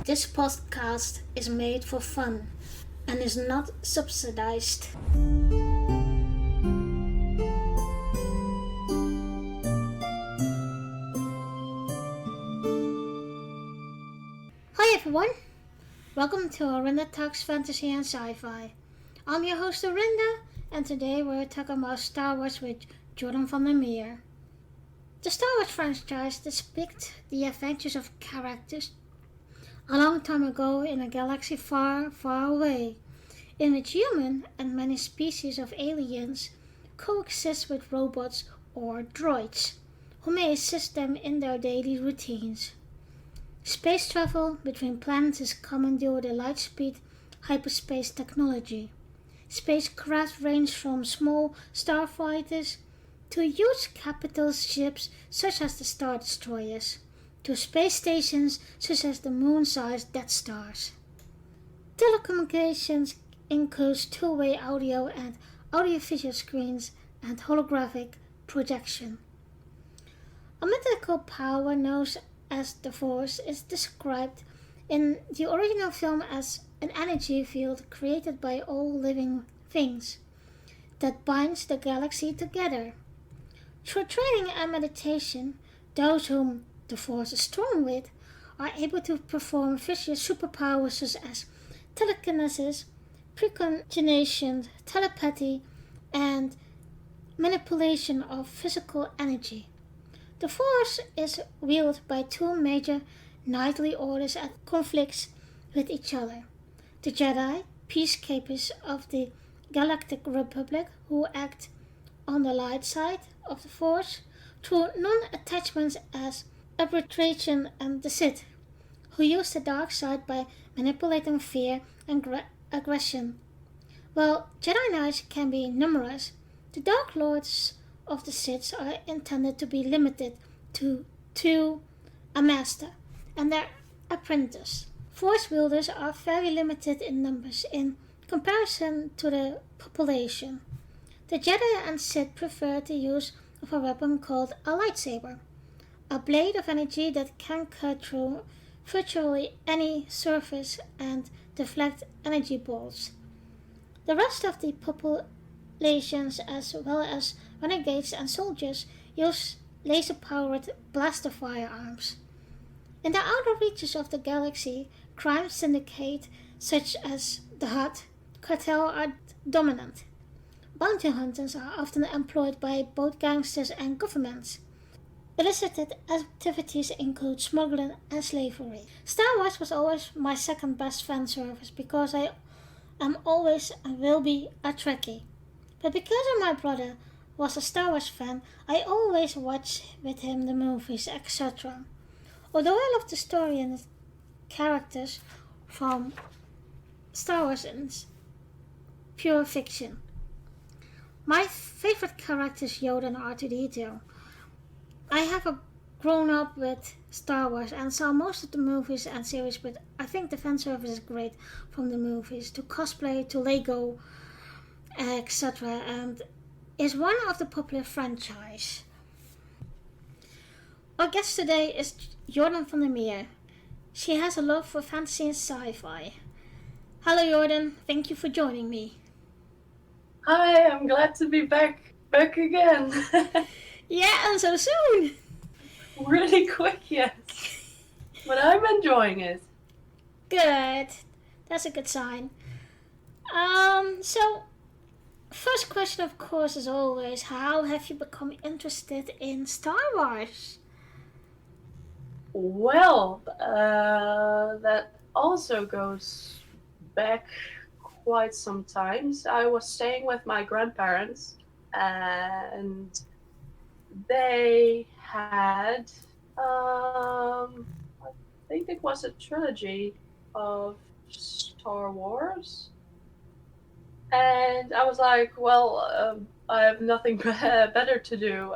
This podcast is made for fun and is not subsidized. Hi everyone, welcome to Orinda Talks Fantasy and Sci-Fi. I'm your host Orinda, and today we're talking about Star Wars with Jordan van der Meer. The Star Wars franchise depicts the adventures of characters a long time ago in a galaxy far, far away, in which human and many species of aliens coexist with robots or droids, who may assist them in their daily routines. Space travel between planets is common due to light-speed hyperspace technology. Spacecraft range from small starfighters to huge capital ships such as the Star Destroyers, to space stations such as the moon-sized Death Stars. Telecommunications includes two-way audio and audiovisual screens and holographic projection. A mythical power known as the Force is described in the original film as an energy field created by all living things that binds the galaxy together. Through training and meditation, those whom the Force is strong with are able to perform vicious superpowers such as telekinesis, precognition, telepathy, and manipulation of physical energy. The Force is wielded by two major knightly orders at conflicts with each other. The Jedi, peacekeepers of the Galactic Republic, who act on the light side of the Force through non-attachments as arbitration, and the Sith, who use the dark side by manipulating fear and aggression. While Jedi Knights can be numerous, the Dark Lords of the Sith are intended to be limited to a master and their apprentice. Force wielders are very limited in numbers in comparison to the population. The Jedi and Sith prefer the use of a weapon called a lightsaber, a blade of energy that can cut through virtually any surface and deflect energy bolts. The rest of the populations, as well as renegades and soldiers, use laser-powered blaster firearms. In the outer reaches of the galaxy, crime syndicates such as the Hutt cartel are dominant. Bounty hunters are often employed by both gangsters and governments. Illicit activities include smuggling and slavery. Star Wars was always my second best fan service because I am always and will be a Trekkie. But because of my brother was a Star Wars fan, I always watched with him the movies, etc. Although I love the story and the characters from Star Wars is pure fiction. My favorite character is Yoda and R2-D2. I have grown up with Star Wars and saw most of the movies and series, but I think the fan service is great, from the movies to cosplay to Lego, etc. and is one of the popular franchise. Our guest today is Jordan van der Meer. She has a love for fantasy and sci-fi. Hello Jordan, thank you for joining me. Hi, I'm glad to be back again. Yeah, and so soon. Really quick, yes. But I'm enjoying it. Good. That's a good sign. So, first question, of course, is always, how have you become interested in Star Wars? Well, that also goes back quite some times. I was staying with my grandparents, and they had, I think it was a trilogy of Star Wars. And I was like, well, I have nothing better to do,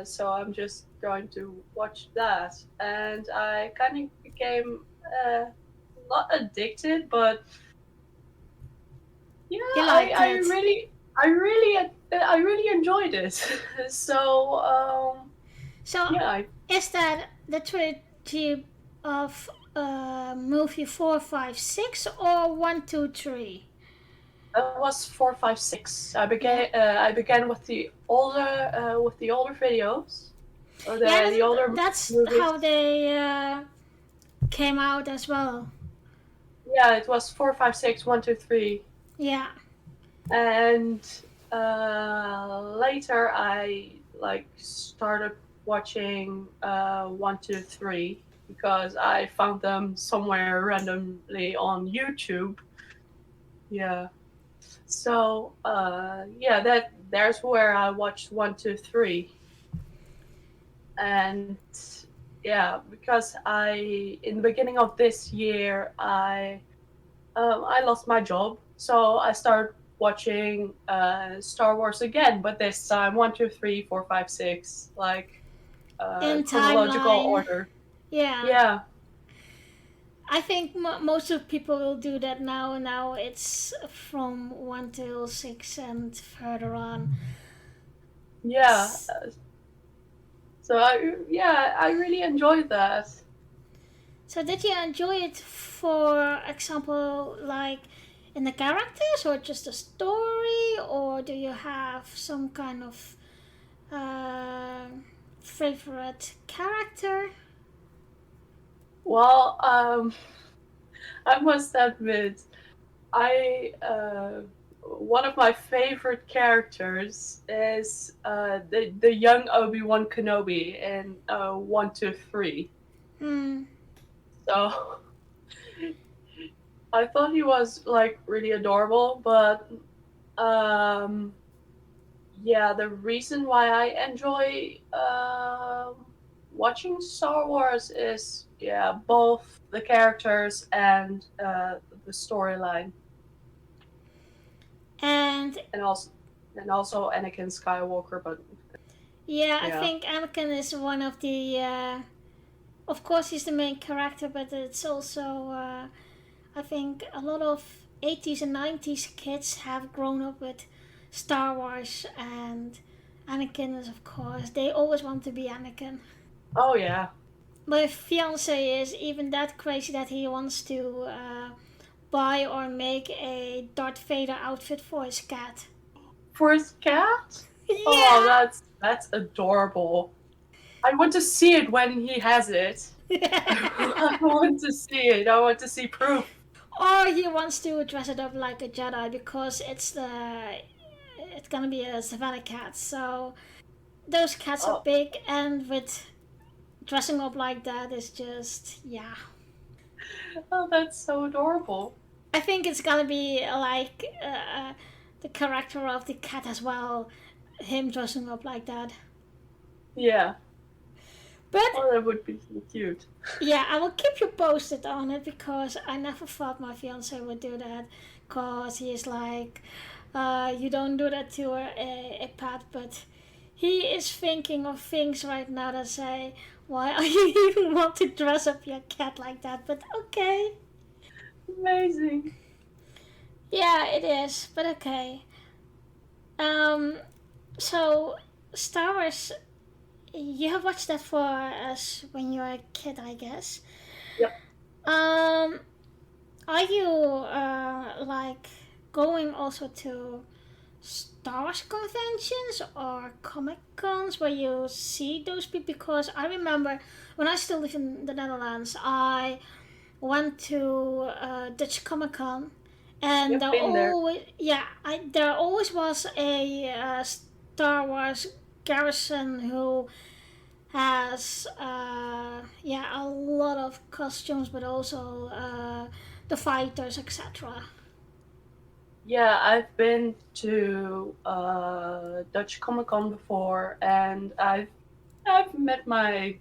so I'm just going to watch that. And I kind of became not addicted, but yeah, I really enjoyed it. So So yeah, is that the trilogy of movie 4, 5, 6 or 1, 2, 3? That was 4, 5, 6. Yeah, I began with the older videos, or yeah. the older That's movies. how they came out as well. Yeah, it was 4, 5, 6, 1, 2, 3, Yeah, and later I like started watching 1, 2, 3 because I found them somewhere randomly on YouTube. Yeah. So yeah, there's where I watched 1, 2, 3, and yeah, because I in the beginning of this year I lost my job, so I started watching Star Wars again, but this time 1, 2, 3, 4, 5, 6, like in chronological timeline. order. Yeah, Yeah, I think most of people will do that now. Now it's from 1 till 6 and further on. yeah. So I really enjoyed that. So did you enjoy it, for example, like in the characters or just the story, or do you have some kind of uh, favorite character? Well, I must admit, I one of my favorite characters is the young Obi-Wan Kenobi in 1, 2, 3. Hmm. So I thought he was like really adorable, but um, yeah, the reason why I enjoy watching Star Wars is yeah both the characters and the storyline, And and also Anakin Skywalker. But yeah, I yeah, think Anakin is one of the. Of course, he's the main character, but it's also. I think a lot of 80s and 90s kids have grown up with Star Wars, and Anakin is, of course, they always want to be Anakin. oh yeah, My fiance is even that crazy that he wants to buy or make a Darth Vader outfit for his cat. for his cat. Oh, Yeah! that's adorable. I want to see it when he has it. I want to see it. I want to see proof. Or he wants to dress it up like a Jedi because it's gonna be a savannah cat. So those cats are Oh, big, and with dressing up like that is just, yeah. oh, that's so adorable. I think it's gonna be like the character of the cat as well, him dressing up like that. Yeah. But Oh, that would be so cute. yeah, I will keep you posted on it because I never thought my fiance would do that. Cause he's like, you don't do that to a pet, but he is thinking of things right now that say, why are you even want to dress up your cat like that? But okay, Amazing. yeah, it is. But okay. Um, so Star Wars, you have watched that for us when you were a kid, I guess. Yep. Um, Are you like going also to Star Wars conventions or Comic Cons where you see those people? Because I remember when I still live in the Netherlands, I went to Dutch Comic Con, and Yep. Been there. there always was a Star Wars garrison who has a lot of costumes, but also the fighters, etc. Yeah, I've been to Dutch Comic Con before, and I've met my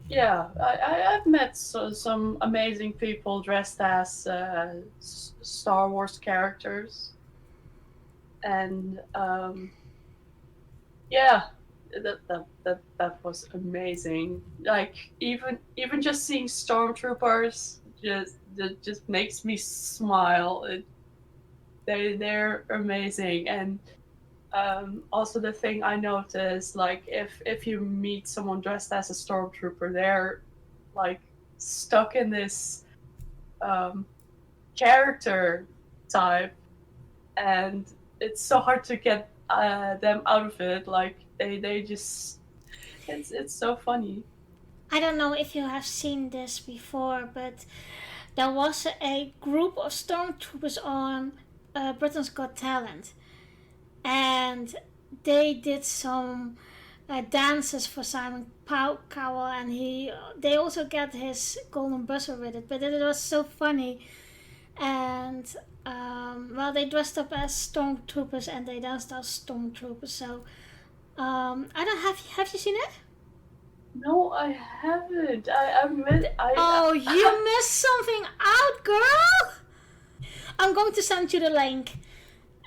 yeah I've met some amazing people dressed as Star Wars characters, and yeah, that was amazing. Like even just seeing stormtroopers just makes me smile. They're amazing, and also the thing I noticed, like if you meet someone dressed as a stormtrooper, they're like stuck in this um, character type, and it's so hard to get them out of it. Like they just it's so funny. I don't know if you have seen this before, but there was a group of stormtroopers on Britain's Got Talent, and they did some dances for Simon Cowell, and they also get his golden buzzer with it. But it was so funny, and well, they dressed up as stormtroopers and they danced as stormtroopers. So I don't have you seen it? No, I haven't. I admit Oh, you missed something out, girl. I'm going to send you the link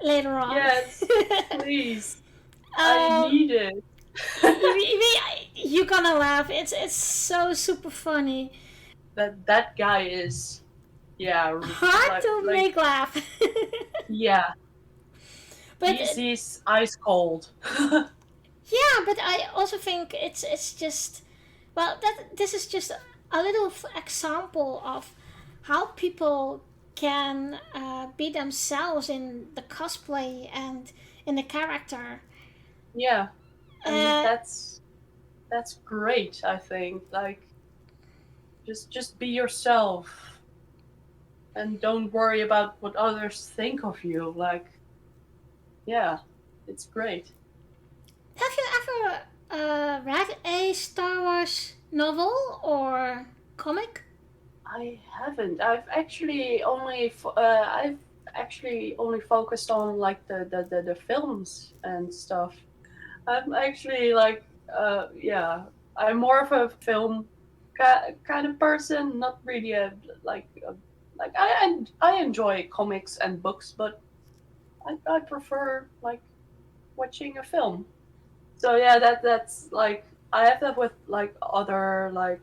later on. Yes, please. I need it. You're gonna laugh. It's so super funny. That guy is, yeah, Hard to make laugh. Yeah, but he's ice cold. yeah, but I also think it's just, well, that this is just a little example of how people can be themselves in the cosplay and in the character. Yeah, and that's great. I think like just be yourself and don't worry about what others think of you. Like, yeah, it's great. Have you ever read a Star Wars novel or comic? I haven't. I've actually only focused on like the films and stuff. I'm actually like yeah, I'm more of a film kind of person, not really like I enjoy comics and books, but I prefer like watching a film. So yeah, that's like I have that with like other like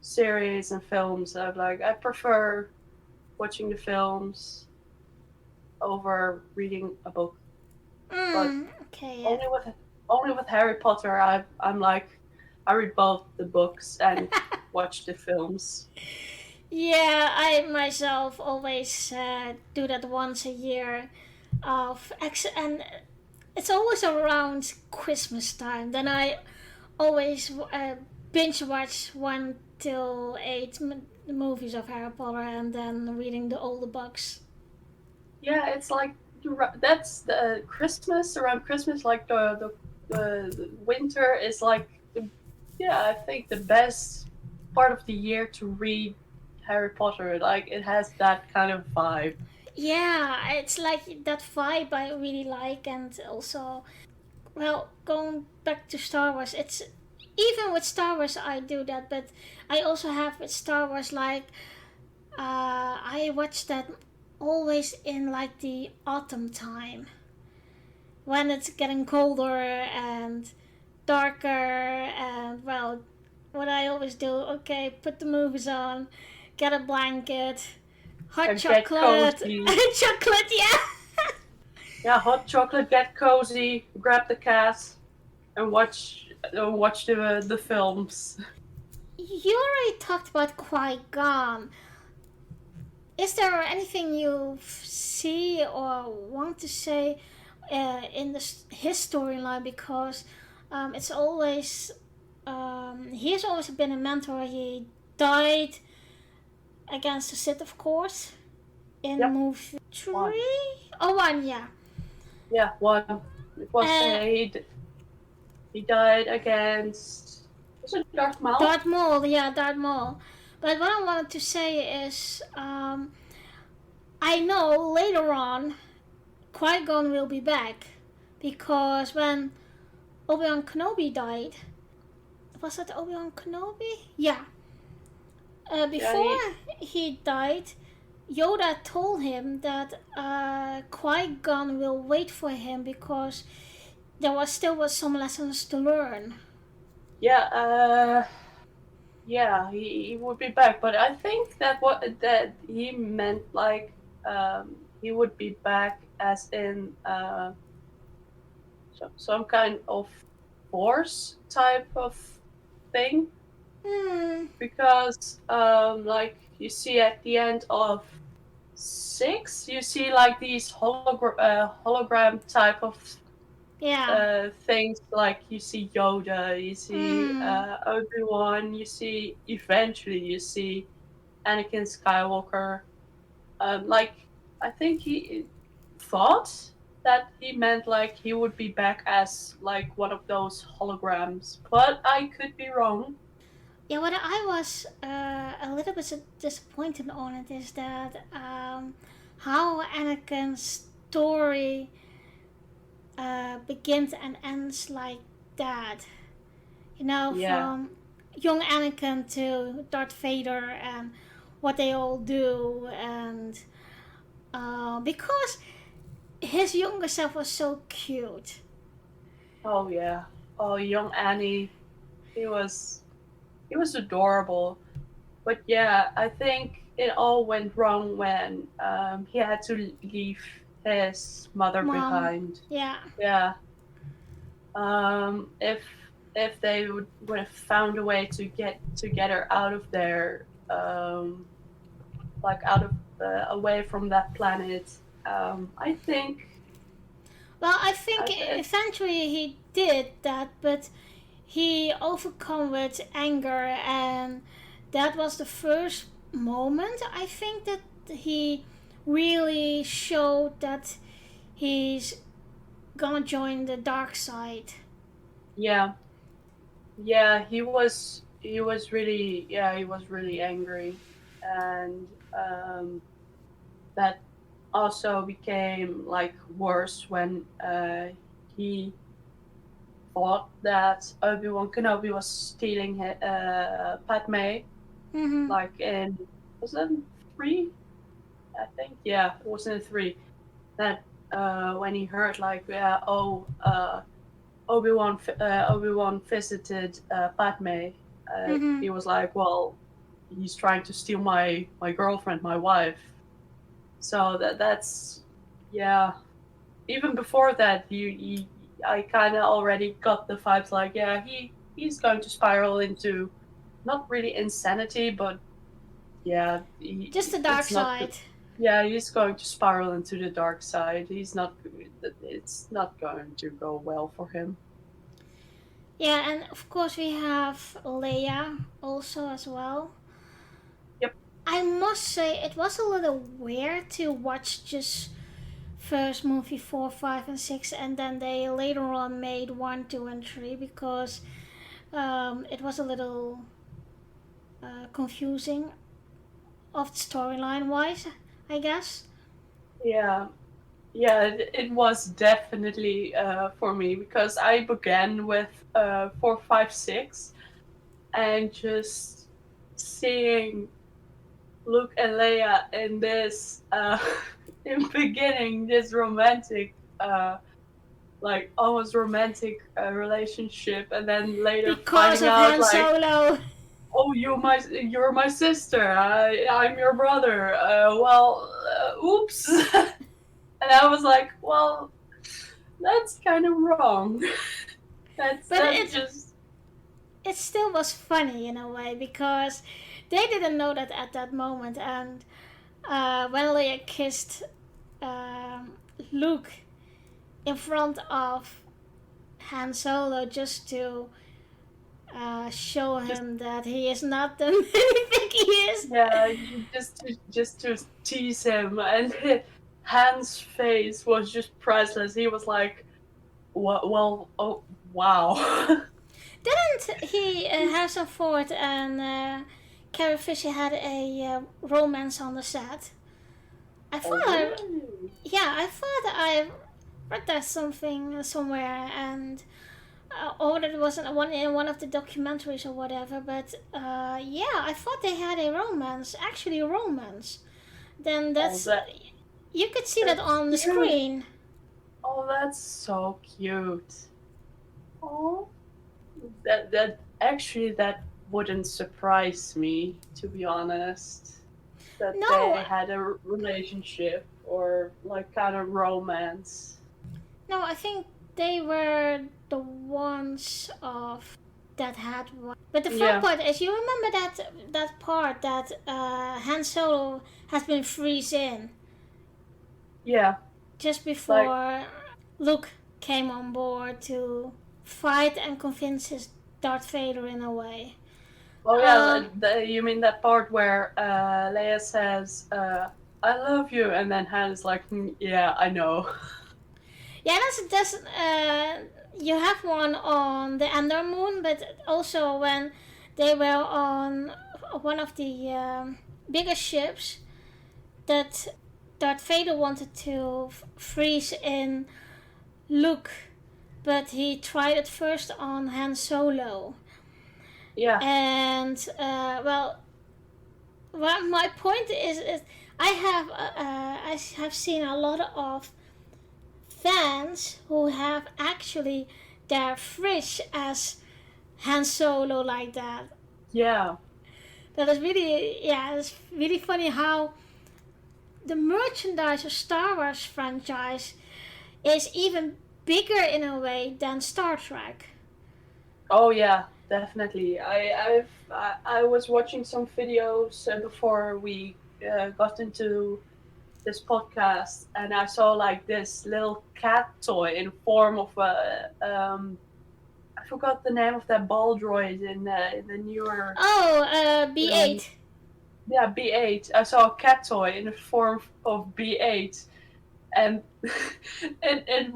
series and films. I prefer watching the films over reading a book. But Okay, yeah. only with Harry Potter, I'm like I read both the books and watch the films. Yeah, I myself always do that once a year. And it's always around Christmas time. Then I always binge watch 1 till 8 movies of Harry Potter and then reading the older books. Yeah, it's like that's the Christmas around Christmas. Like the winter is like yeah, I think the best part of the year to read Harry Potter. Like it has that kind of vibe. Yeah, it's like that vibe I really like, and also, well, going back to Star Wars, it's even with Star Wars I do that, but I also have with Star Wars like I watch that always in like the autumn time when it's getting colder and darker, and well, what I always do, okay, put the movies on, get a blanket, hot And get chocolate, cozy. chocolate, yeah. Yeah, hot chocolate, get cozy, grab the cat, and watch the films. You already talked about Qui-Gon. Is there anything you see or want to say in his storyline? Because it's always he has always been a mentor. He died against the Sith, of course, in Yep. movie 3 One. or 1, yeah. Yeah, one. It was he died against was it Darth Maul? Darth Maul, yeah, Darth Maul. But what I wanted to say is, I know later on Qui-Gon will be back, because when Obi-Wan Kenobi died, was that Obi-Wan Kenobi? Yeah. Before he died, Yoda told him that Qui-Gon will wait for him because there still was some lessons to learn. Yeah, he would be back, but I think that he meant like he would be back as in some kind of force type of thing. Hmm. because like you see at the end of 6, you see like these hologram type of Yeah. things, like you see Yoda, you see Hmm. Obi-Wan, you see eventually you see Anakin Skywalker. Like I think he thought that he meant like he would be back as like one of those holograms, but I could be wrong. Yeah, what I was a little bit disappointed on it is that how Anakin's story begins and ends like that. You know, Yeah, from young Anakin to Darth Vader and what they all do, and because his younger self was so cute. oh yeah, oh young Annie, he was he was adorable. But yeah, I think it all went wrong when he had to leave his mother Mom, behind. yeah. Yeah. If they would have found a way to get her out of there, like out of away from that planet, I think Well, I think I eventually he did that, but he overcome with anger, and that was the first moment I think that he really showed that he's gonna join the dark side. yeah, yeah, he was really, yeah, he was really angry, and that also became like worse when he thought that Obi-Wan Kenobi was stealing Padme, Mm-hmm. like in, was it 3? I think, yeah, it was in 3. That when he heard like, yeah, oh, Obi-Wan visited Padme, Mm-hmm. he was like, well, he's trying to steal my girlfriend, my wife. So that's, yeah. Even before that, I kind of already got the vibes like, yeah, he's going to spiral into not really insanity, but yeah, Just the dark it's not. side. Yeah, he's going to spiral into the dark side. He's not. It's not going to go well for him. Yeah, and of course we have Leia also as well. Yep. I must say it was a little weird to watch just first movie 4, 5, and 6, and then they later on made 1, 2, and 3 because it was a little confusing of storyline wise, I guess. Yeah. Yeah, it was definitely for me because I began with 4, 5, 6, and just seeing Luke and Leia in this in beginning this romantic like almost romantic relationship, and then later Because finding of out Han like, Solo. oh, you're my sister, I'm your brother, well, oops. And I was like, well, that's kind of wrong. But That's just, it still was funny in a way because they didn't know that at that moment, and when Leia kissed um, Luke in front of Han Solo just to show just him that he is not the man he think he is. yeah, just to tease him, and Han's face was just priceless. He was like, well, oh wow. Didn't he Harrison Ford and Carrie Fisher had a romance on the set? I thought Oh I, really? yeah, I thought I read that something somewhere, and or that it was in one of the documentaries or whatever. But yeah, I thought they had a romance, actually a romance. Then Oh, that's you could see that that's on the cute. screen. Oh, that's so cute. Oh, that wouldn't surprise me, to be honest. That No, they had a relationship or like kind of romance. no, I think they were the ones of. that had one. But the fun Yeah. part is, you remember that part that Han Solo has been freezed in Yeah. just Like, before Luke came on board to fight and convince his Darth Vader in a way. oh yeah, Um, you mean that part where Leia says, "I love you," and then Han is like, "Yeah, I know." yeah, that's you have one on the Endor moon, but also when they were on one of the bigger ships that Darth Vader wanted to freeze in Luke, but he tried it first on Han Solo. Yeah. And well, my point is I have seen a lot of fans who have actually their fridge as Han Solo like that. Yeah. That is really, yeah, it's really funny how the merchandise of Star Wars franchise is even bigger in a way than Star Trek. Oh yeah, definitely. I was watching some videos before we got into this podcast, and I saw like this little cat toy in form of a I forgot the name of that ball droid in the newer Oh, film. B8. Yeah, B8. I saw a cat toy in the form of B8, and it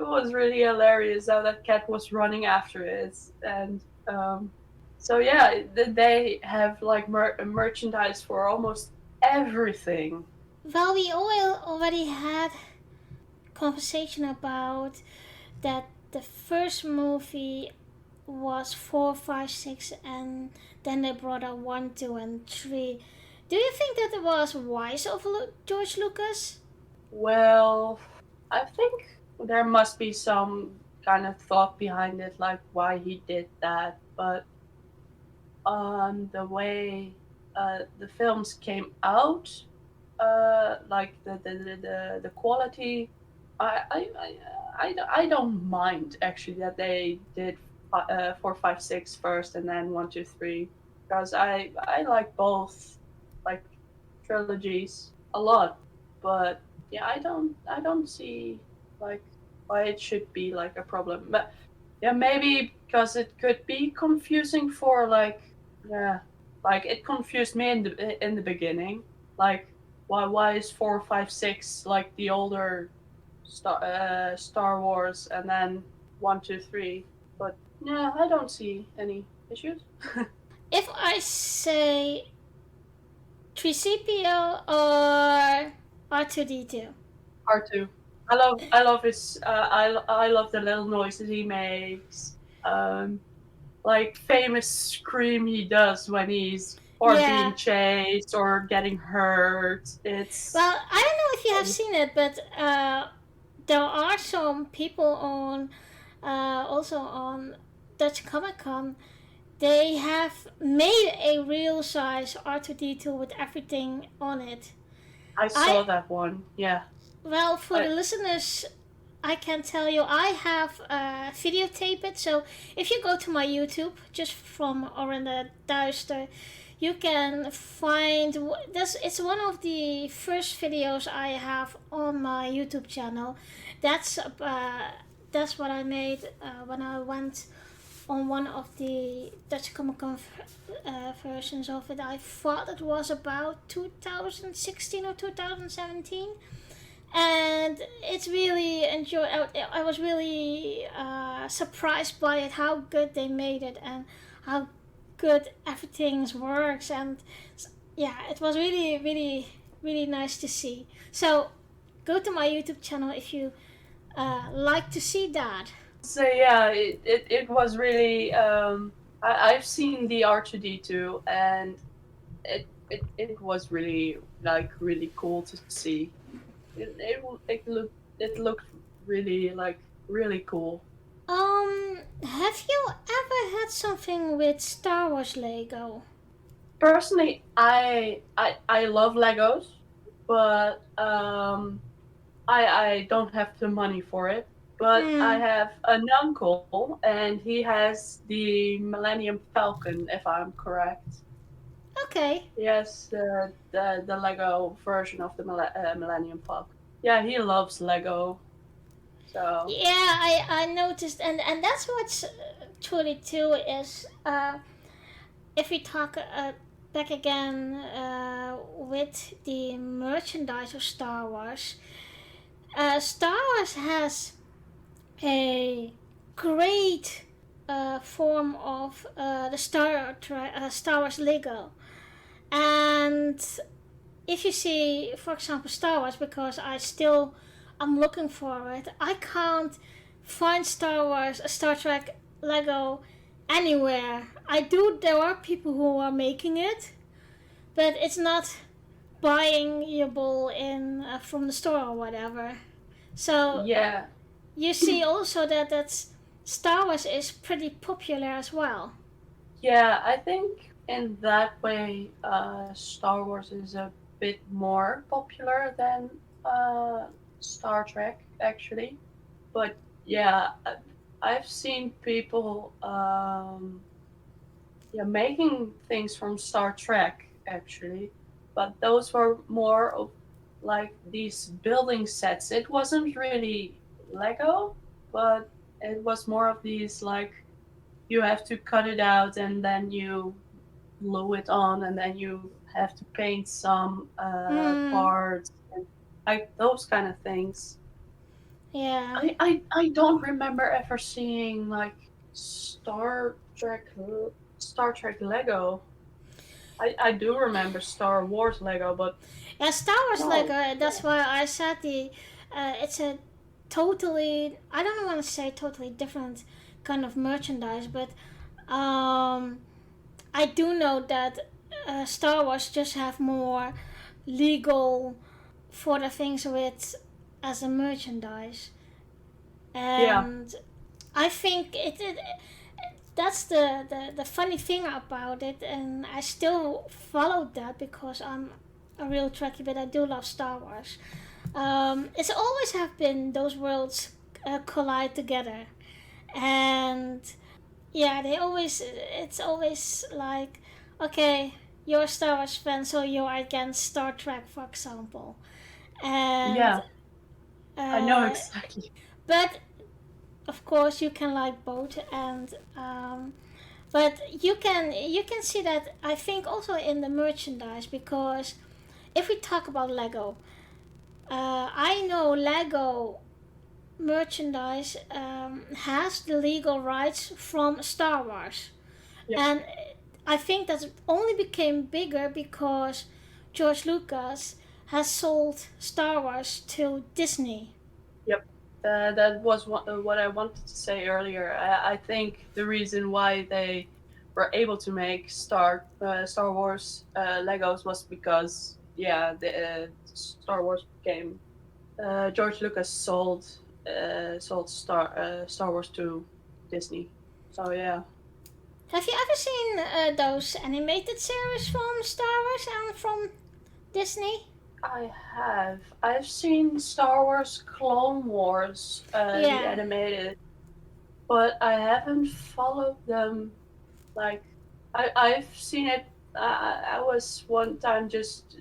was really hilarious how that cat was running after it, and so yeah, they have like merchandise for almost everything. Well, we all already had conversation about that the first movie was 4, 5, 6, and then they brought out 1, 2, and 3. Do you think that it was wise of George Lucas? Well, I think there must be some kind of thought behind it, like why he did that, but the way the films came out, like the quality, I don't mind actually that they did 4, 5, 6 first and then 1, 2, 3, because I like both like trilogies a lot, but yeah, I don't see like why it should be like a problem, but yeah, maybe because it could be confusing for like, yeah, like it confused me in the beginning. Like, why is 4, 5, 6 like the older Star Wars, and then 1, 2, 3? But yeah, I don't see any issues. If I say 3CPO or R2D2? R2. I love his. I love the little noises he makes. Like famous scream he does when he's or Yeah. being chased or getting hurt. Well, I don't know if you have seen it, but there are some people on, also on Dutch Comic Con. They have made a real size R2D2 with everything on it. I saw I that one. Yeah. Well, for the I, listeners, I can tell you I have videotape it. So if you go to my YouTube, just from Orenda Duister, you can find this. It's one of the first videos I have on my YouTube channel. That's uh, that's what I made when I went on one of the Dutch Comic Con versions of it. I thought it was about 2016 or 2017, and it's really enjoy. I was really surprised by it, how good they made it, and how good everything works. And yeah, it was really, really, really nice to see. So go to my YouTube channel if you like to see that. so yeah, it was really. I've seen the R2D2, and it was really like really cool to see. It looked really like really cool. Have you ever had something with Star Wars Lego? Personally, I love Legos, but I don't have the money for it. But I Hmm. have an uncle, and he has the Millennium Falcon, if I'm correct. Okay. Yes, the Lego version of the Millennium Falcon. Yeah, he loves Lego. So Yeah, I noticed, and that's what's truly too is if we talk back again with the merchandise of Star Wars. Star Wars has a great form of the Star Wars Lego, and if you see, for example, Star Wars, because I'm looking for it, I can't find Star Wars, Star Trek Lego anywhere. I do. There are people who are making it, but it's not buyingable in from the store or whatever. So yeah, you see also that Star Wars is pretty popular as well. yeah, I think in that way, Star Wars is a bit more popular than Star Trek, actually. But yeah, I've seen people yeah, making things from Star Trek, actually. But those were more of like these building sets. It wasn't really Lego, but it was more of these like you have to cut it out and then you glue it on and then you have to paint some Hmm. parts and like those kind of things. Yeah. I don't remember ever seeing like Star Trek Lego. I do remember Star Wars Lego, but Yeah, Star Wars no. Lego. Yeah. That's why I said it's a totally. I don't want to say totally different kind of merchandise, but um, I do know that Star Wars just have more legal for the things with as a merchandise, Yeah. and I think it that's the funny thing about it, and I still followed that because I'm a real Trekkie, but I do love Star Wars. It's always have been those worlds collide together, and yeah, they always it's always like, okay, you're a Star Wars fan, so you're against Star Trek, for example, and Yeah. I know uh, exactly. but of course you can like both, and but you can see that I think also in the merchandise, because if we talk about Lego, I know Lego merchandise has the legal rights from Star Wars, Yep. and I think that only became bigger because George Lucas has sold Star Wars to Disney. Yep. That was what I wanted to say earlier. I think the reason why they were able to make Star Wars Legos was because yeah, the Star Wars became George Lucas sold Star Wars to Disney. So yeah, Have you ever seen those animated series from Star Wars and from Disney? I have. I've seen Star Wars Clone Wars, the Yeah. animated, but I haven't followed them. Like, I've seen it. I was one time just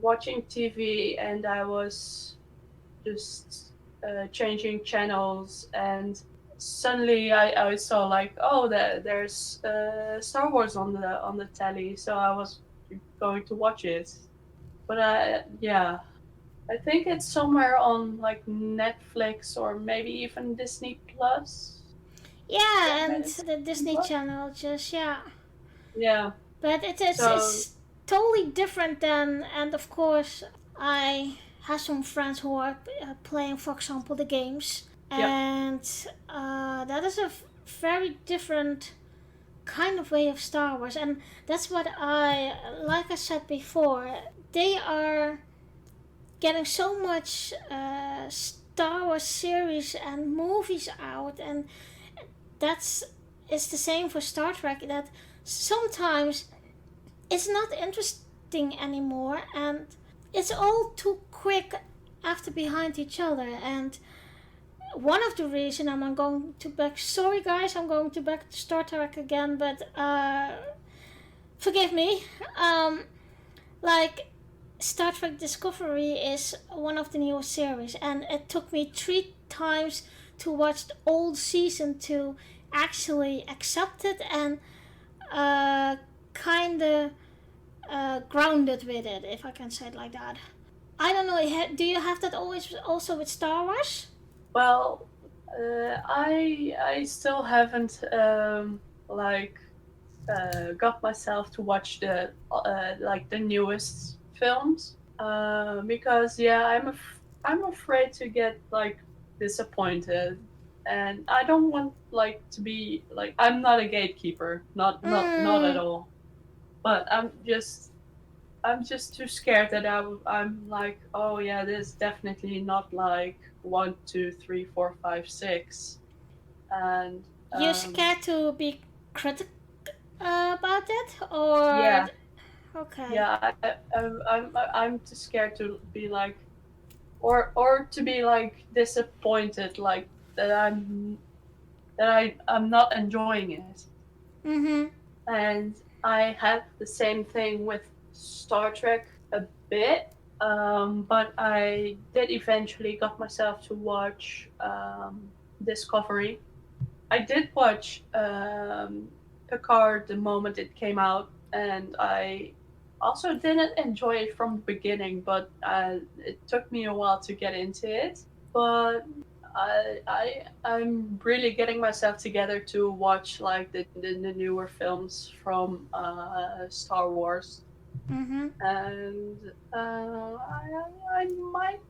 watching TV, and I was just changing channels, and suddenly I saw like, oh, there's Star Wars on the telly, so I was going to watch it. But yeah, I think it's somewhere on like Netflix or maybe even Disney Plus. Yeah, Yeah, and it's the Disney Disney Plus. Channel just, yeah. Yeah. But So it's totally different than, and of course, I have some friends who are playing, for example, the games, yep. and that is a very different kind of way of Star Wars, and that's what like I said before, they are getting so much Star Wars series and movies out, and that's it's the same for Star Trek, that sometimes it's not interesting anymore, and it's all too quick after behind each other, and one of the reason I'm going to back. Sorry, guys, I'm going to back to Star Trek again, but forgive me. Um, like Star Trek Discovery is one of the newest series, and it took me 3 times to watch the old season to actually accept it and kind of grounded with it, if I can say it like that. I don't know. Do you have that always also with Star Wars? Well, I still haven't like got myself to watch the like the newest films because I'm afraid to get like disappointed, and I don't want like to be like I'm not a gatekeeper, not at Mm, all. But I'm just too scared that I'm like, oh yeah, this is definitely not like 1, 2, 3, 4, 5, 6, and you um, scared to be critical about it, or yeah, okay? yeah, I'm too scared to be like, or to be like disappointed, like that I'm not enjoying it, Mm-hmm. and I had the same thing with Star Trek a bit. But I did eventually got myself to watch Discovery. I did watch Picard the moment it came out, and I also didn't enjoy it from the beginning, but it took me a while to get into it. But I'm really getting myself together to watch like the newer films from Star Wars, Mm-hmm. and I might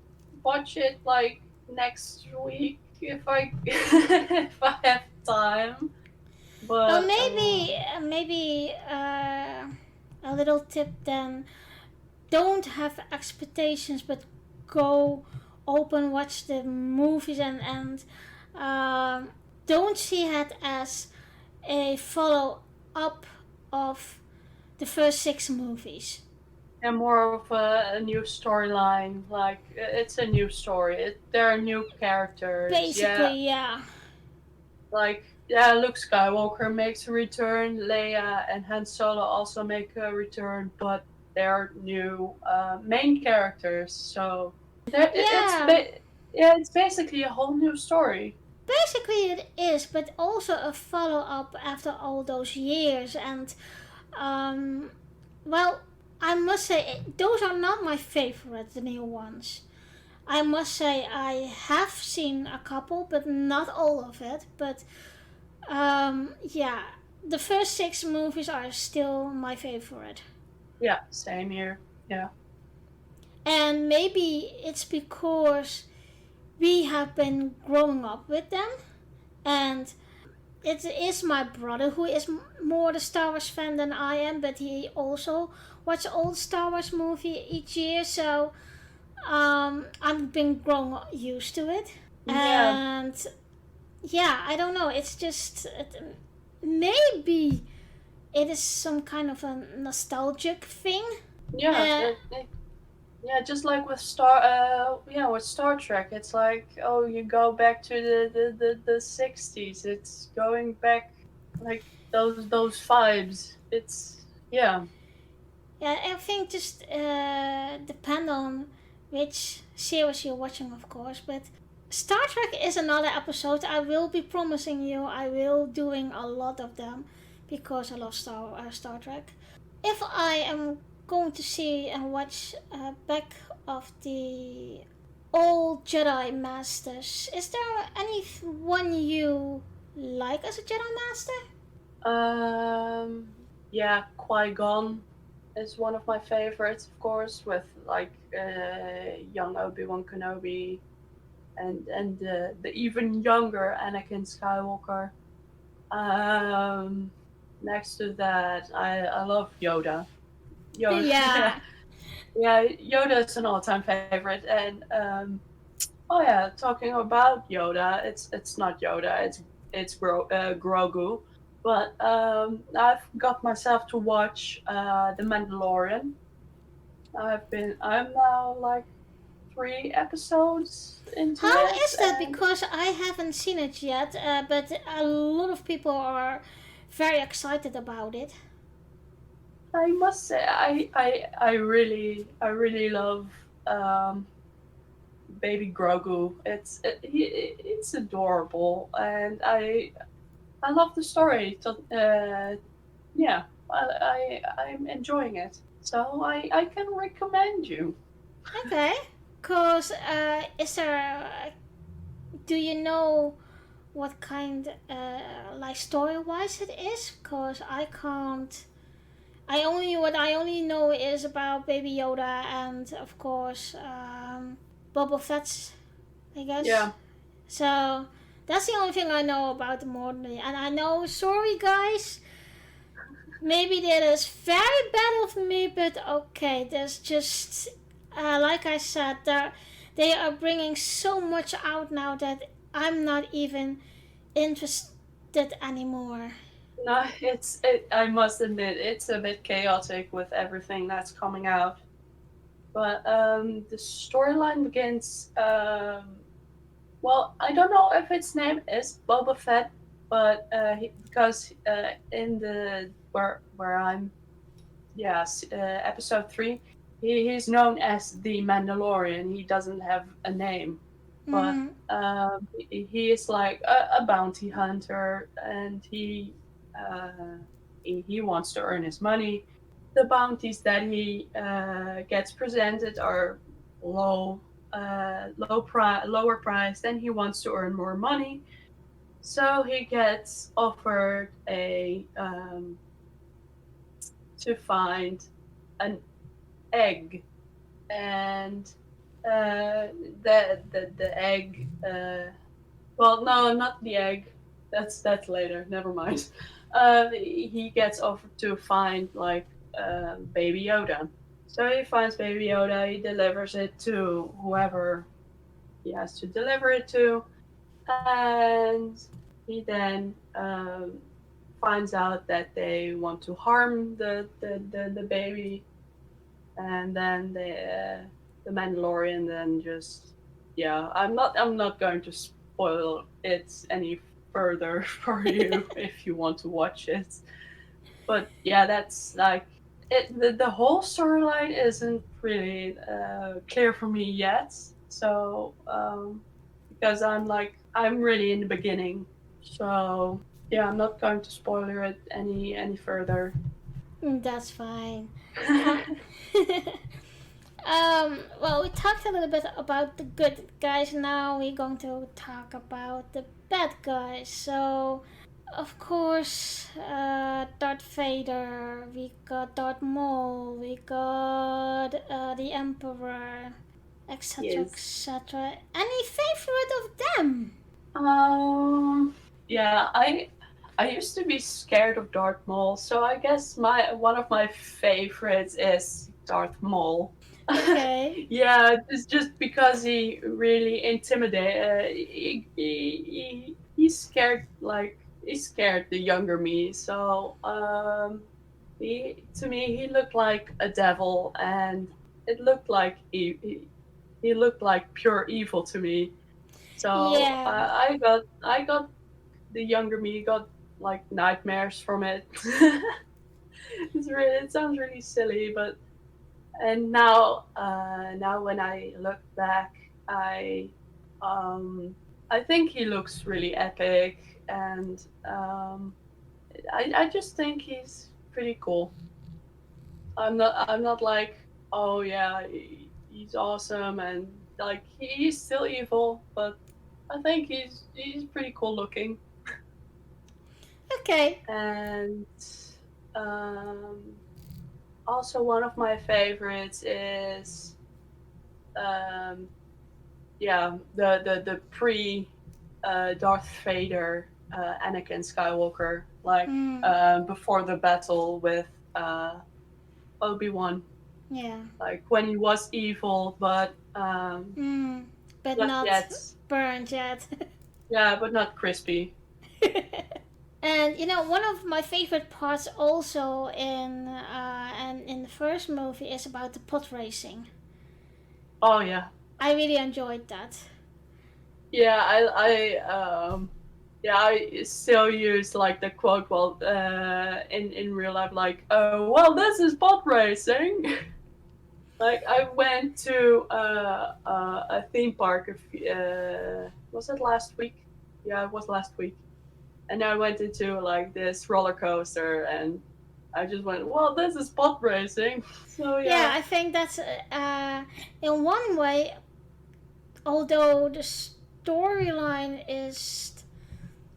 watch it like next week if I if I have time. Well, But maybe a little tip then: don't have expectations, but go open, watch the movies, and um, don't see it as a follow up of the first 6 movies. and more of a new storyline. Like it's a new story. There are new characters. Yeah, Basically, yeah. like yeah, Luke Skywalker makes a return. Leia and Han Solo also make a return, but they're new main characters. So Yeah, it's basically a whole new story. basically it is, but also a follow up after all those years. And, um, well, I must say, those are not my favorite, the new ones. I must say, I have seen a couple, but not all of it. But yeah, the first 6 movies are still my favorite. Yeah, same here. Yeah. And maybe it's because we have been growing up with them, and it is my brother who is more the Star Wars fan than I am, but he also watches old Star Wars movie each year, so I've been grown used to it. Yeah, And yeah, I don't know. It's just maybe it is some kind of a nostalgic thing. yeah, Uh, yeah. Just like with with Star Trek, it's like oh, you go back to the 60s. It's going back like those vibes. It's yeah, yeah, I think just depend on which series you're watching, of course. But Star Trek is another episode. I will be promising you. I will doing a lot of them because I love Star Trek. If I am going to see and watch back of the old Jedi Masters, is there anyone you like as a Jedi Master? um, yeah. Qui-Gon is one of my favorites, of course, with like young Obi-Wan Kenobi and the even younger Anakin Skywalker. Um, Next to that, I love Yoda. Yoda, Yeah, yeah, Yoda is an all-time favorite. And oh yeah, talking about Yoda, it's not Yoda, it's Grogu. But I've got myself to watch The Mandalorian. I'm now like 3 episodes into How it, is that? and Because I haven't seen it yet, but a lot of people are very excited about it. I must say I really love um, baby Grogu. It's adorable, and I love the story. Yeah, I'm enjoying it. So I can recommend you. Okay. Cause is there? Do you know what kind, like story wise it is? Cause I can't. I only know is about Baby Yoda and of course Boba Fett's, I guess. Yeah, So that's the only thing I know about the modern. And I know, sorry guys, maybe that is very bad of me, but okay, there's just like I said, they are bringing so much out now that I'm not even interested anymore. no, I must admit it's a bit chaotic with everything that's coming out. But the storyline begins. Well, I don't know if its name is Boba Fett, but because in the where I'm, yes, episode 3, he's known as the Mandalorian. He doesn't have a name, but Mm, he is like a bounty hunter, and he wants to earn his money. The bounties that he gets presented are lower price, and he wants to earn more money. So he gets offered a to find an egg, and the egg. Well, no, not the egg. That's later. Never mind. He gets offered to find like Baby Yoda. So he finds Baby Yoda. He delivers it to whoever he has to deliver it to, and he then finds out that they want to harm the baby, and then the Mandalorian then just, yeah, I'm not going to spoil it any further for you if you want to watch it. But yeah, that's like it. The whole storyline isn't really clear for me yet. So because I'm really in the beginning, so yeah, I'm not going to spoiler it any further. that's fine. Uh, well, we talked a little bit about the good guys. Now we're going to talk about the bad guys. So, of course, Darth Vader. We got Darth Maul. We got the Emperor, etc., Yes. etc. Any favorite of them? Um. Yeah, I used to be scared of Darth Maul, so I guess my one of my favorites is Darth Maul. Okay. Yeah, it's just because he really intimidate. He scared he scared the younger me. So to me he looked like a devil, and it looked like he looked like pure evil to me. So Yeah. I got the younger me got like nightmares from it. It sounds really silly, but and now when I look back, I um I think he looks really epic, and I just think he's pretty cool. I'm not like, oh yeah, he's awesome, and like he's still evil, but I think he's pretty cool looking. Okay. And um also one of my favorites is um yeah, the pre Darth Vader, Anakin Skywalker, like Mm, before the battle with Obi-Wan, yeah. like when he was evil, Mm, but but not yet, burned yet. yeah, but not crispy. And you know, one of my favorite parts also in the first movie is about the pod racing. Oh yeah, I really enjoyed that. Yeah, I still use like the quote well in real life, like, oh well, this is pod racing. Like I went to a theme park. Was it last week? Yeah, it was last week. And I went into like this roller coaster, and I just went, well, this is pod racing. So Yeah, yeah, I think that's in one way, although the storyline is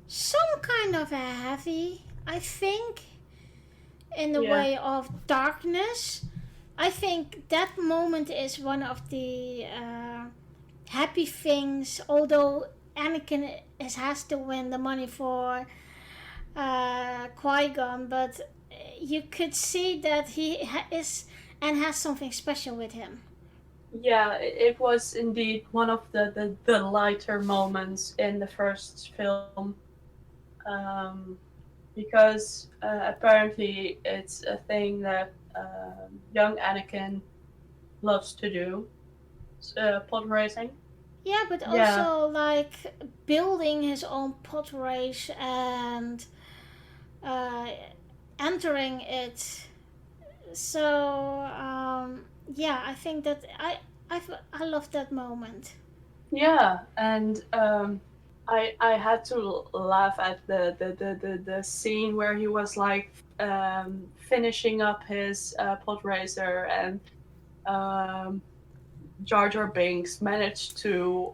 some kind of a heavy, I think, in the yeah, way of darkness. I think that moment is one of the happy things, although Anakin has to win the money for Qui-Gon, but you could see that he is and has something special with him. yeah. It was indeed one of the lighter moments in the first film, um, because apparently it's a thing that young Anakin loves to do, pod racing. Yeah, but Yeah, also like building his own pot race and uh, entering it. So yeah, I think that I love that moment. yeah, and I had to laugh at the scene where he was like finishing up his pod racer, and um, Jar Jar Binks managed to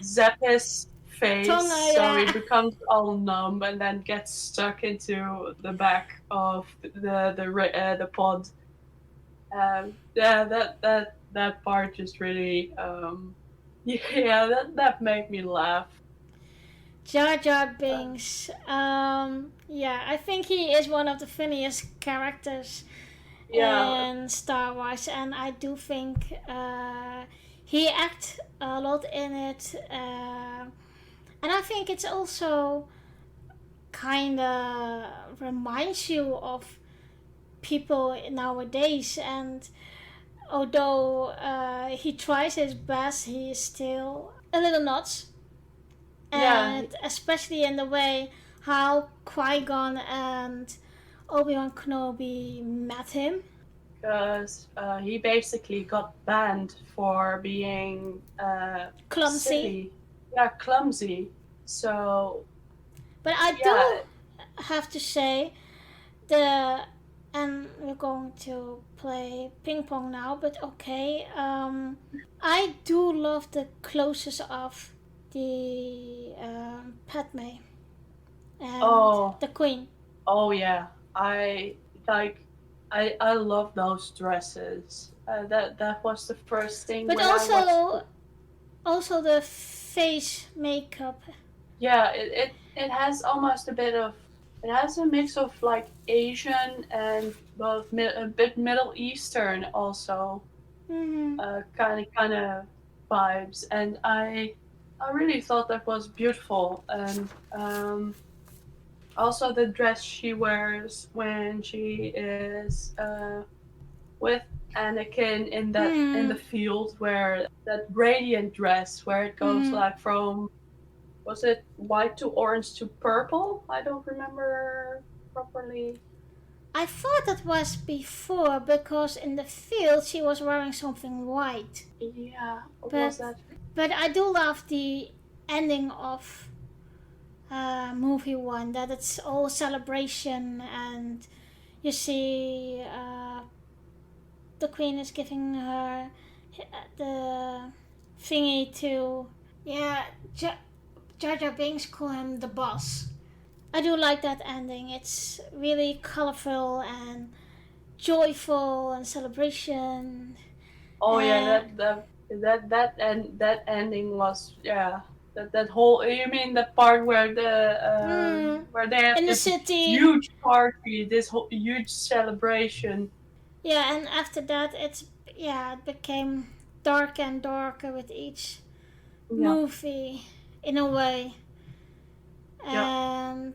zap his face Tonga, so he yeah. becomes all numb and then gets stuck into the back of the pod. Yeah, that part just really yeah, that made me laugh. Jar Jar Uh, Binks. Yeah, I think he is one of the funniest characters yeah, in Star Wars, and I do think he acts a lot in it. And I think it's also kind of reminds you of people nowadays. And although he tries his best, he is still a little nuts, yeah, and especially in the way how Qui-Gon and Obi-Wan Kenobi met him. because he basically got banned for being Clumsy. silly, yeah, clumsy. So But I yeah, do have to say, the and we're going to play ping pong now, but okay. I do love the closes of the Padme and oh the Queen. oh yeah, I like I love those dresses. That was the first thing But when I watched. also the face makeup. Yeah, it has almost a bit of, it has a mix of like Asian and both a bit Middle Eastern also, Mm-hmm. kind of vibes, and I really thought that was beautiful. And also the dress she wears when she is with Anakin in the Mm-hmm. field, where that radiant dress where it goes Mm-hmm. like from, was it white to orange to purple? I don't remember properly. I thought that was before because in the field she was wearing something white. Yeah, what But was that? I do love the ending of movie one, that it's all celebration, and you see the queen is giving her the thingy to, yeah, Jar Jar Binks call him the boss. I do like that ending. It's really colorful and joyful and celebration. Oh yeah, Uh, that ending was, yeah, that whole, you mean the part mm, where they have in the this city. huge party, this whole huge celebration. Yeah, and after that, it became darker and darker with each Yeah, movie, in a way. yeah. And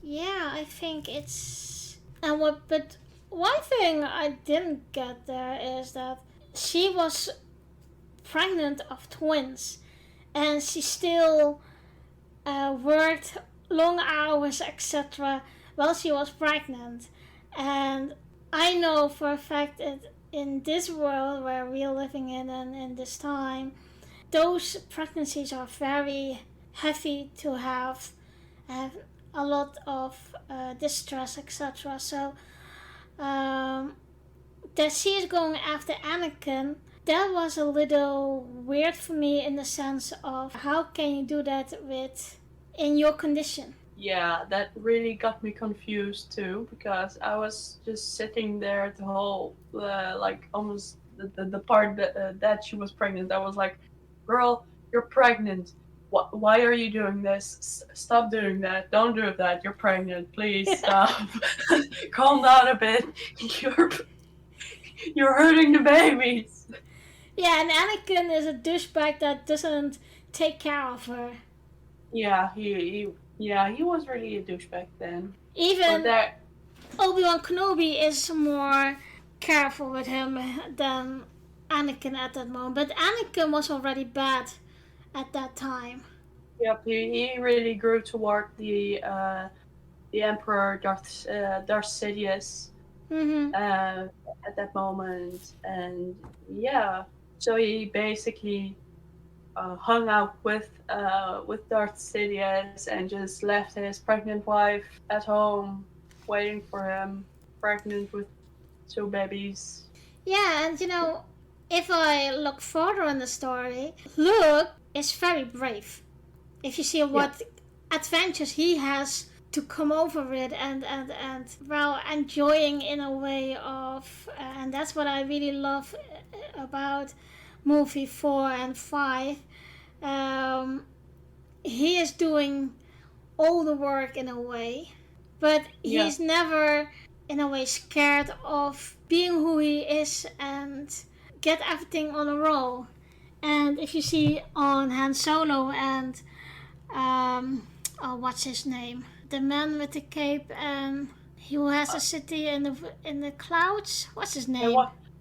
yeah, I think it's and what. But one thing I didn't get there is that she was pregnant of twins, and she still worked long hours, etc., while she was pregnant. And I know for a fact that in this world where we're living in and in this time, those pregnancies are very heavy to have a lot of distress, etc. So that she is going after Anakin, that was a little weird for me in the sense of how can you do that with in your condition? Yeah, that really got me confused too, because I was just sitting there the whole, like almost the part that she was pregnant. I was like, girl, you're pregnant. Why are you doing this? Stop doing that. Don't do that. You're pregnant. Please stop. Calm down a bit. You're you're hurting the babies. Yeah, and Anakin is a douchebag that doesn't take care of her. Yeah, he was really a douchebag then. But Even that, Obi-Wan Kenobi is more careful with him than Anakin at that moment. But Anakin was already bad at that time. yep, he really grew toward the Emperor Darth Sidious Mm-hmm. at that moment, and yeah, so he basically hung out with Darth Sidious and just left his pregnant wife at home, waiting for him, pregnant with 2 babies. Yeah, and if I look further in the story, Luke is very brave. If you see what adventures he has to come over it and well, enjoying in a way of, and that's what I really love about movie 4 and 5. He is doing all the work in a way, but he's never in a way scared of being who he is and get everything on a roll. And if you see on Han Solo and what's his name, the man with the cape and who has a city in the clouds, what's his name?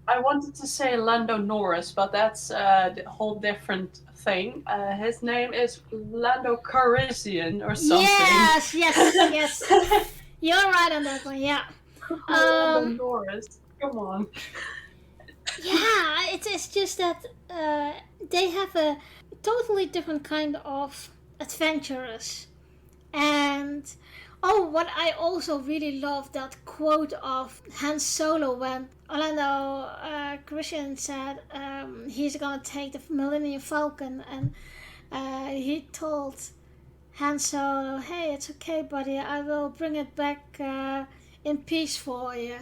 I wanted to say Lando Norris, but that's a whole different thing. His name is Lando Calrissian or something. Yes. You're right on that one. Yeah. Lando Norris. Come on. Yeah, it's just that they have a totally different kind of adventurers. And what I also really love, that quote of Han Solo when Orlando Christian said he's gonna take the Millennium Falcon, and he told Han Solo, "Hey, it's okay, buddy. I will bring it back in peace for you."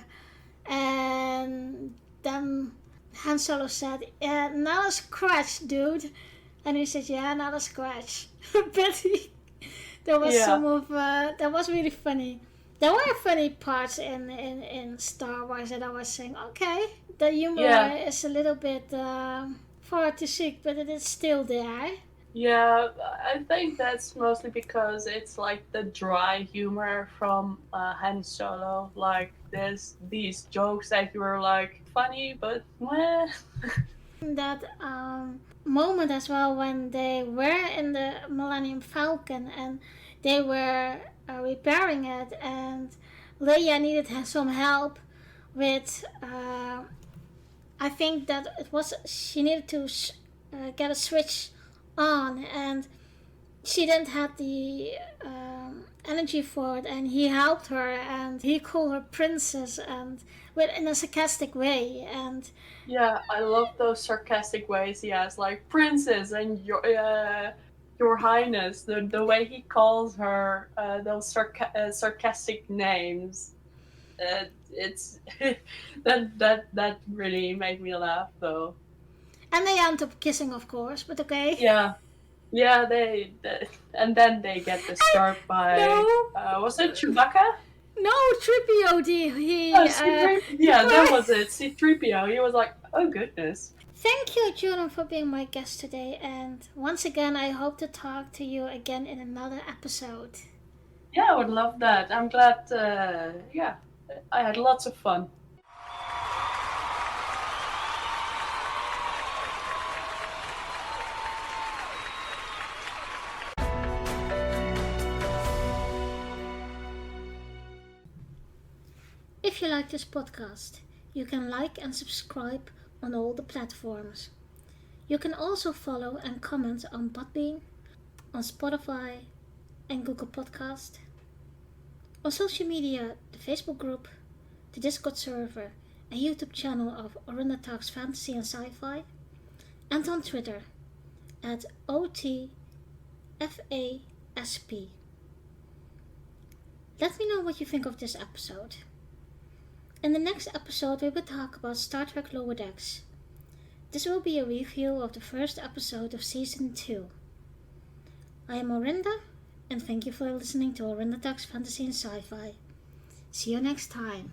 And then Han Solo said, "Not a scratch, dude." And he said, "Yeah, not a scratch." But there was some of that was really funny. There were funny parts in Star Wars that I was saying, okay, the humor is a little bit far to seek, but it is still there. Yeah, I think that's mostly because it's like the dry humor from Han Solo. Like there's these jokes that you were like funny, but meh. That moment as well when they were in the Millennium Falcon and they were repairing it, and Leia needed some help with. I think that it was she needed to get a switch on, and she didn't have the energy for it, and he helped her, and he called her princess, and in a sarcastic way. And yeah, I love those sarcastic ways he has, like princess and your highness. The way he calls her those sarcastic names, it's that really made me laugh though. And they end up kissing, of course, but okay. Yeah, they and then they get disturbed by. No. Was it Chewbacca? No, Tripio. That was it. C-3PO. He was like, oh goodness. Thank you, Jordan, for being my guest today. And once again, I hope to talk to you again in another episode. Yeah, I would love that. I'm glad. I had lots of fun. you like this podcast, you can like and subscribe on all the platforms. You can also follow and comment on Podbean, on Spotify and Google Podcast. On social media, the Facebook group, the Discord server and YouTube channel of Orinda Talks Fantasy and Sci-Fi, and on Twitter at OTFASP. Let me know what you think of this episode. In the next episode we will talk about Star Trek Lower Decks. This will be a review of the first episode of Season 2. I am Orinda, and thank you for listening to Orinda Talks Fantasy and Sci-Fi. See you next time.